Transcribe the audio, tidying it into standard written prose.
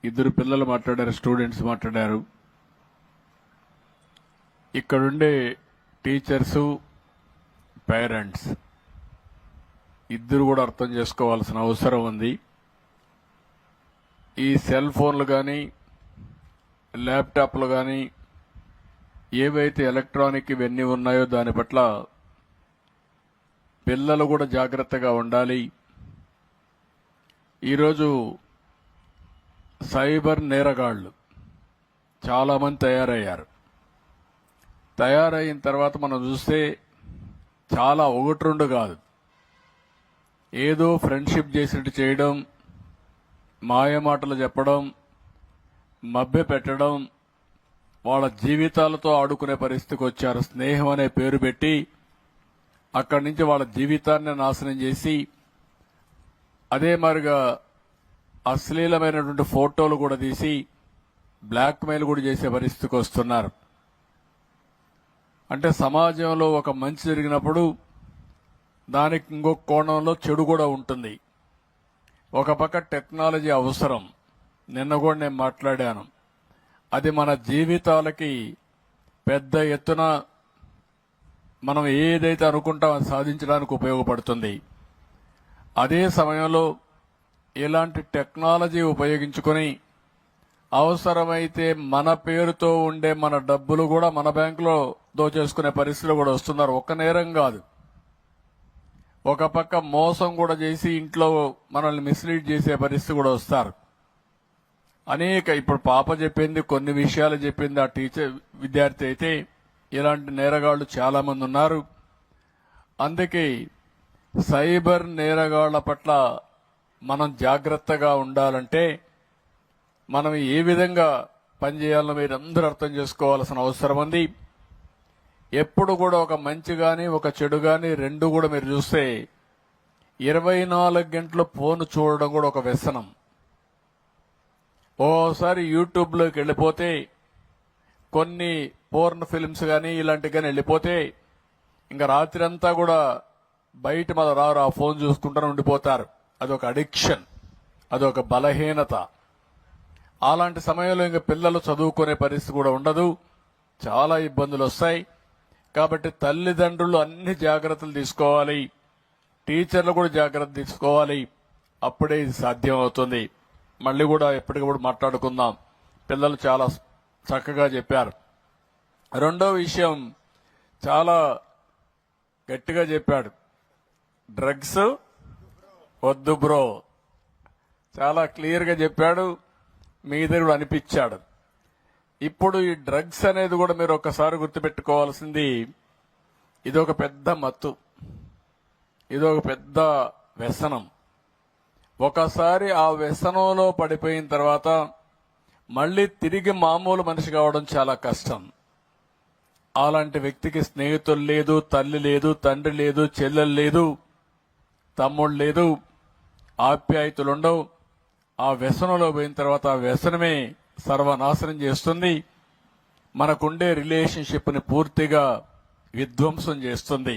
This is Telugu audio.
ఇద్దరు పిల్లలు మాట్లాడారు, స్టూడెంట్స్ మాట్లాడారు. ఇక్కడుండే టీచర్సు, పేరెంట్స్ ఇద్దరు కూడా అర్థం చేసుకోవాల్సిన అవసరం ఉంది. ఈ సెల్ ఫోన్లు కానీ ల్యాప్టాప్లు కానీ ఏవైతే ఎలక్ట్రానిక్ ఇవన్నీ ఉన్నాయో దాని పట్ల పిల్లలు కూడా జాగ్రత్తగా ఉండాలి. ఈరోజు సైబర్ నేరగాళ్లు చాలామంది తయారయిన తర్వాత మనం చూస్తే చాలా ఒకటి రెండు కాదు, ఏదో ఫ్రెండ్షిప్ చేసినట్టు చేయడం, మాయమాటలు చెప్పడం, మభ్య పెట్టడం, వాళ్ళ జీవితాలతో ఆడుకునే పరిస్థితికి వచ్చారు. స్నేహం అనే పేరు పెట్టి అక్కడి నుంచి వాళ్ళ జీవితాన్ని నాశనం చేసి అదే మరిగా అశ్లీలమైనటువంటి ఫోటోలు కూడా తీసి బ్లాక్మెయిల్ కూడా చేసే పరిస్థితికి వస్తున్నారు. అంటే సమాజంలో ఒక మంచి జరిగినప్పుడు దానికి ఇంకొక కోణంలో చెడు కూడా ఉంటుంది. ఒక పక్క టెక్నాలజీ అవసరం, నిన్న కూడా నేను మాట్లాడాను, అది మన జీవితాలకి పెద్ద ఎత్తున మనం ఏదైతే అనుకుంటామో అది సాధించడానికి ఉపయోగపడుతుంది. అదే సమయంలో ఇలాంటి టెక్నాలజీ ఉపయోగించుకొని అవసరమైతే మన పేరుతో ఉండే మన డబ్బులు కూడా మన బ్యాంకులో దోచేసుకునే పరిస్థితులు కూడా వస్తున్నారు. ఒక్క నేరం కాదు, ఒక పక్క మోసం కూడా చేసి ఇంట్లో మనల్ని మిస్లీడ్ చేసే పరిస్థితి కూడా వస్తారు. ఇప్పుడు పాప చెప్పింది, కొన్ని విషయాలు చెప్పింది ఆ టీచర్ విద్యార్థి అయితే, ఇలాంటి నేరగాళ్లు చాలా మంది ఉన్నారు. అందుకే సైబర్ నేరగాళ్ల పట్ల మనం జాగ్రత్తగా ఉండాలంటే మనం ఏ విధంగా పనిచేయాలో మీరు అందరూ అర్థం చేసుకోవాల్సిన అవసరం ఉంది. ఎప్పుడు కూడా ఒక మంచి గాని ఒక చెడు గాని రెండు కూడా మీరు చూస్తే 24 గంటలు ఫోన్ చూడడం కూడా ఒక వ్యసనం. ఓసారి యూట్యూబ్లోకి వెళ్ళిపోతే కొన్ని పోర్న్ ఫిల్మ్స్ కానీ ఇలాంటివి కానీ వెళ్ళిపోతే ఇంకా రాత్రి అంతా కూడా బయట మన రారు, ఆ ఫోన్ చూసుకుంటూనే ఉండిపోతారు. అదొక అడిక్షన్, అదొక బలహీనత. అలాంటి సమయంలో ఇంకా పిల్లలు చదువుకునే పరిస్థితి కూడా ఉండదు, చాలా ఇబ్బందులు వస్తాయి. కాబట్టి తల్లిదండ్రులు అన్ని జాగ్రత్తలు తీసుకోవాలి, టీచర్లు కూడా జాగ్రత్త తీసుకోవాలి. అప్పుడే ఇది సాధ్యం అవుతుంది. మళ్ళీ కూడా ఎప్పటికప్పుడు మాట్లాడుకుందాం. పిల్లలు చాలా చక్కగా చెప్పారు. రెండో విషయం చాలా గట్టిగా చెప్పాడు, డ్రగ్స్ వద్దు బ్రో, చాలా క్లియర్ గా చెప్పాడు. మీ దగ్గర కూడా అనిపించాడు. ఇప్పుడు ఈ డ్రగ్స్ అనేది కూడా మీరు ఒక్కసారి గుర్తుపెట్టుకోవాల్సింది, ఇదొక పెద్ద మత్తు, ఇదొక పెద్ద వ్యసనం. ఒకసారి ఆ వ్యసనంలో పడిపోయిన తర్వాత మళ్లీ తిరిగి మామూలు మనిషి కావడం చాలా కష్టం. అలాంటి వ్యక్తికి స్నేహితులు లేదు, తల్లి లేదు, తండ్రి లేదు, చెల్లెలు లేదు, తమ్ముడు లేదు, ఆప్యాయతలు ఉండవు. ఆ వ్యసనంలో పోయిన తర్వాత ఆ వ్యసనమే సర్వనాశనం చేస్తుంది. మనకుండే రిలేషన్షిప్ ని పూర్తిగా విధ్వంసం చేస్తుంది.